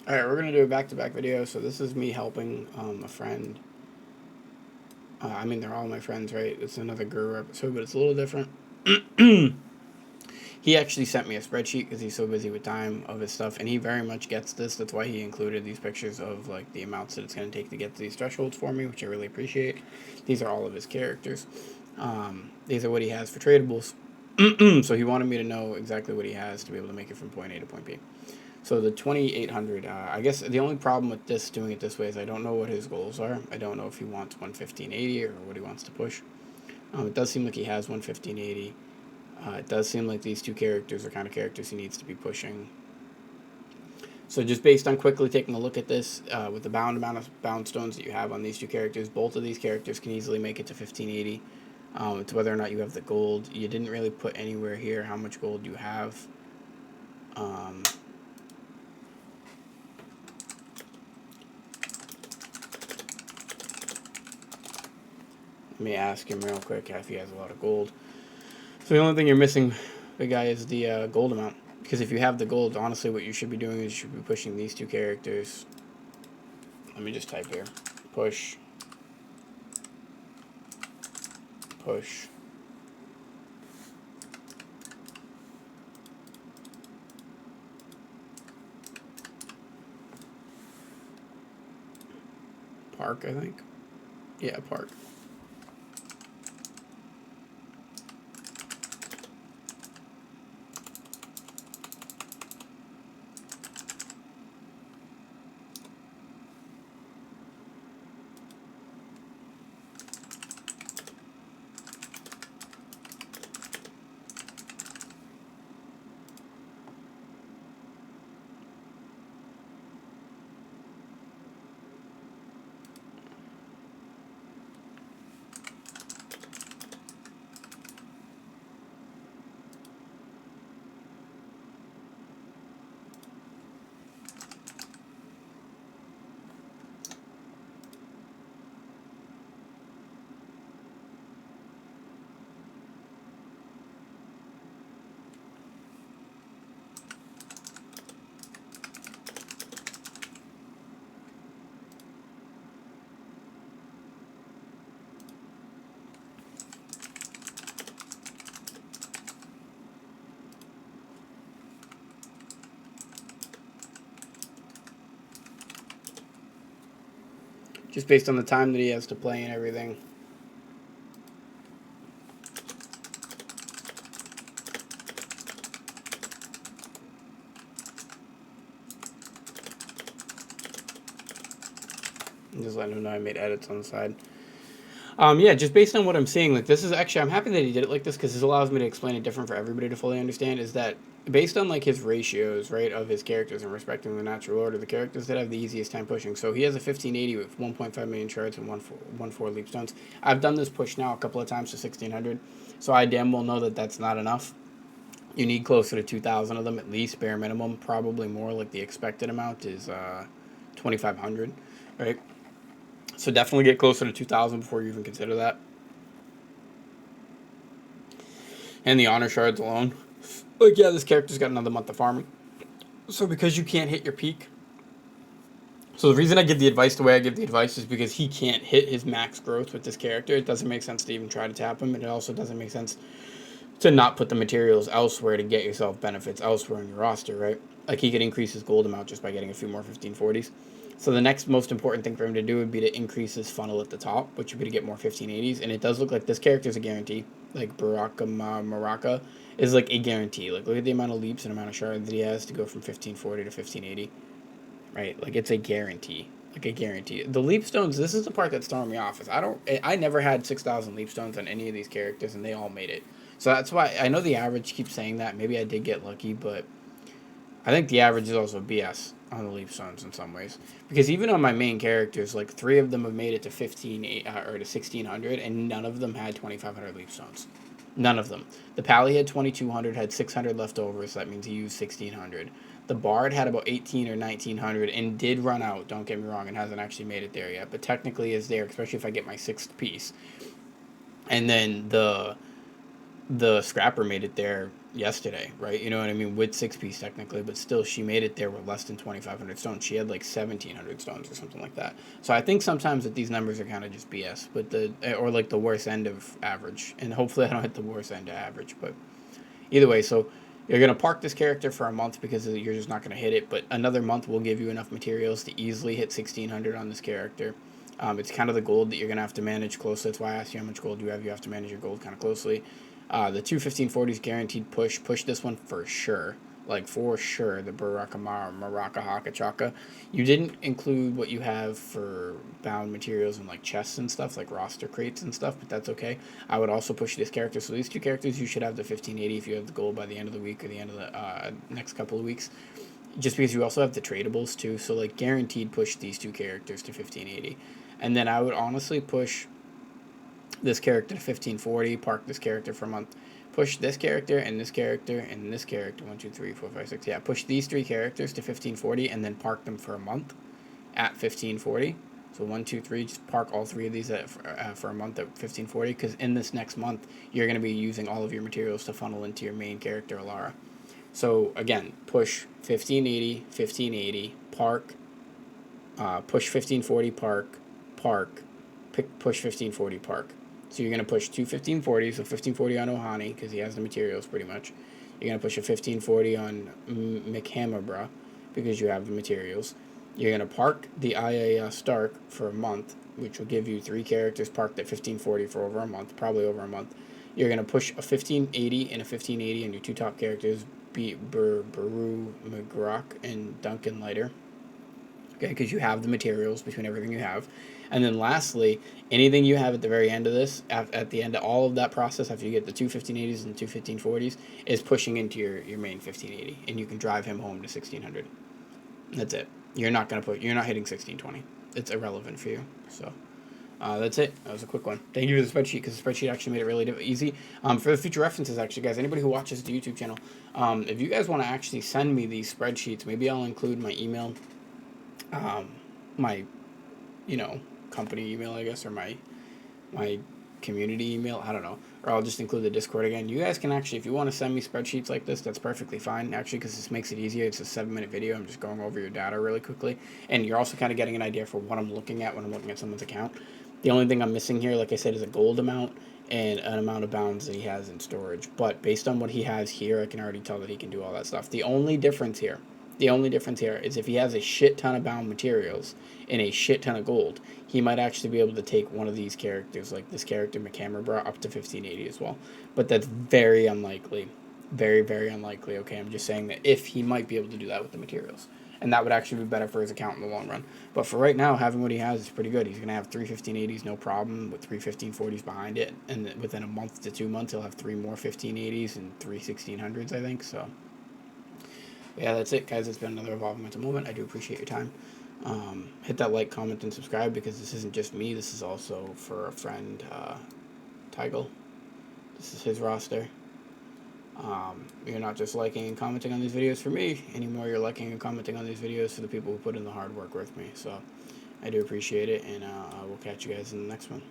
Alright, we're going to do a back-to-back video. So this is me helping a friend. I mean, they're all my friends, right? It's another Guru episode, but it's a little different. He actually sent me a spreadsheet because he's so busy with time of his stuff, and he very much gets this. That's why he included these pictures of like the amounts that it's going to take to get to these thresholds for me, which I really appreciate. These are all of his characters. These are what he has for tradables. So he wanted me to know exactly what he has to be able to make it from point A to point B. So the 2800, I guess the only problem with this, doing it this way, is I don't know what his goals are. I don't know if he wants 11580 or what he wants to push. It does seem like he has 11580. It does seem like these two characters are kind of characters he needs to be pushing. So just based on quickly taking a look at this, with the bound amount of bound stones that you have on these two characters, both of these characters can easily make it to 1580. It's whether or not you have the gold. You didn't really put anywhere here how much gold you have. Let me ask him real quick if he has a lot of gold. So the only thing you're missing, big guy, is the gold amount. Because if you have the gold, honestly, what you should be doing is you should be pushing these two characters. Let me just type here. Push. Push. Park, I think. Yeah, park. Just based on the time that he has to play and everything. I'm just letting him know I made edits on the side. Yeah, just based on what I'm seeing, like this is actually, I'm happy that he did it like this because this allows me to explain it different for everybody to fully understand. Is that based on like his ratios, right, of his characters and respecting the natural order, the characters that have the easiest time pushing. So he has a 1580 with 1.5 million shards and 1.4 leap stones. I've done this push now a couple of times to 1600, so I damn well know that that's not enough. You need closer to 2,000 of them at least, bare minimum. Probably more, like the expected amount is 2,500, right? So definitely get closer to 2,000 before you even consider that. And the honor shards alone. Like, yeah, this character's got another month of farming. So because you can't hit your peak. So the reason I give the advice the way I give the advice is because he can't hit his max growth with this character. It doesn't make sense to even try to tap him. And it also doesn't make sense to not put the materials elsewhere to get yourself benefits elsewhere in your roster, right? Like, he could increase his gold amount just by getting a few more 1540s. So the next most important thing for him to do would be to increase his funnel at the top, which would be to get more 1580s. And it does look like this character is a guarantee. Like, Baraka is like a guarantee. Like, look at the amount of leaps and amount of shards that he has to go from 1540 to 1580. Right? Like, it's a guarantee. Like, a guarantee. The leap stones, this is the part that's throwing me off. Is I never had 6,000 leap stones on any of these characters, and they all made it. So that's why I know the average keeps saying that. Maybe I did get lucky, but I think the average is also BS on the leap stones in some ways. Because even on my main characters, like 3 of them have made it to 1600, and none of them had 2,500 leap stones. None of them. The Pally had 2,200, had 600 left over, so that means he used 1,600. The Bard had about 1,800 or 1,900 and did run out, don't get me wrong, and hasn't actually made it there yet, but technically is there, especially if I get my 6th piece. And then the Scrapper made it there yesterday, right? You know what I mean? With 6 piece technically, but still she made it there with less than 2,500 stones. She had like 1,700 stones or something like that. So I think sometimes that these numbers are kind of just BS, but or like the worst end of average. And hopefully I don't hit the worst end of average, but either way, so you're going to park this character for a month because you're just not going to hit it, but another month will give you enough materials to easily hit 1,600 on this character. It's kind of the gold that you're going to have to manage closely. That's why I asked you how much gold you have. You have to manage your gold kind of closely. The two 1540s guaranteed push. Push this one for sure. Like, for sure, the Barakamara, Maraka Haka Chaka. You didn't include what you have for bound materials and, like, chests and stuff, like roster crates and stuff, but that's okay. I would also push this character. So these two characters, you should have the 1580 if you have the gold by the end of the week or the end of the next couple of weeks. Just because you also have the tradables, too. So, like, guaranteed push these two characters to 1580. And then I would honestly push this character to 1540, park this character for a month, push this character and this character and this character, 1, 2, 3, 4, 5, 6, yeah, push these three characters to 1540 and then park them for a month at 1540. So 1, 2, 3, just park all three of these for a month at 1540, because in this next month, you're going to be using all of your materials to funnel into your main character, Alara. So again, push 1580, 1580, park, push 1540, park, push 1540, park. So you're going to push two 1540s, so 1540 on Ohani, because he has the materials pretty much. You're going to push a 1540 on McHammerbra, because you have the materials. You're going to park the LostArk for a month, which will give you three characters parked at 1540 for over a month, probably over a month. You're going to push a 1580 and a 1580 on your two top characters, Baru McGrock and Duncan Lighter. Okay, because you have the materials between everything you have. And then lastly, anything you have at the very end of this, at the end of all of that process, after you get the two 1580s and two 1540s, is pushing into your main 1580, and you can drive him home to 1600. That's it. You're not hitting 1620. It's irrelevant for you. So that's it. That was a quick one. Thank you for the spreadsheet, because the spreadsheet actually made it really easy. For the future references, actually, guys, anybody who watches the YouTube channel, if you guys want to actually send me these spreadsheets, maybe I'll include my email, my, company email, I guess, or my community email, I don't know, or I'll just include the Discord again. You guys can actually, if you want to send me spreadsheets like this, that's perfectly fine, actually, because this makes it easier. It's a 7-minute video. I'm just going over your data really quickly, and you're also kind of getting an idea for what I'm looking at when I'm looking at someone's account. The only thing I'm missing here, like I said, is a gold amount and an amount of bounds that he has in storage, but based on what he has here, I can already tell that he can do all that stuff. The only difference here is if he has a shit ton of bound materials and a shit ton of gold, he might actually be able to take one of these characters, like this character McHammerbra, up to 1580 as well. But that's very unlikely. Very, very unlikely, okay? I'm just saying that if he might be able to do that with the materials. And that would actually be better for his account in the long run. But for right now, having what he has is pretty good. He's going to have three 1580s, no problem, with three 1540s behind it. And within a month to 2 months, he'll have three more 1580s and three 1600s, I think, so... Yeah, that's it, guys. It's been another Evolving Mental Moment. I do appreciate your time. Hit that like, comment, and subscribe, because this isn't just me. This is also for a friend, Tygel. This is his roster. You're not just liking and commenting on these videos for me anymore. You're liking and commenting on these videos for the people who put in the hard work with me. So I do appreciate it, and I will catch you guys in the next one.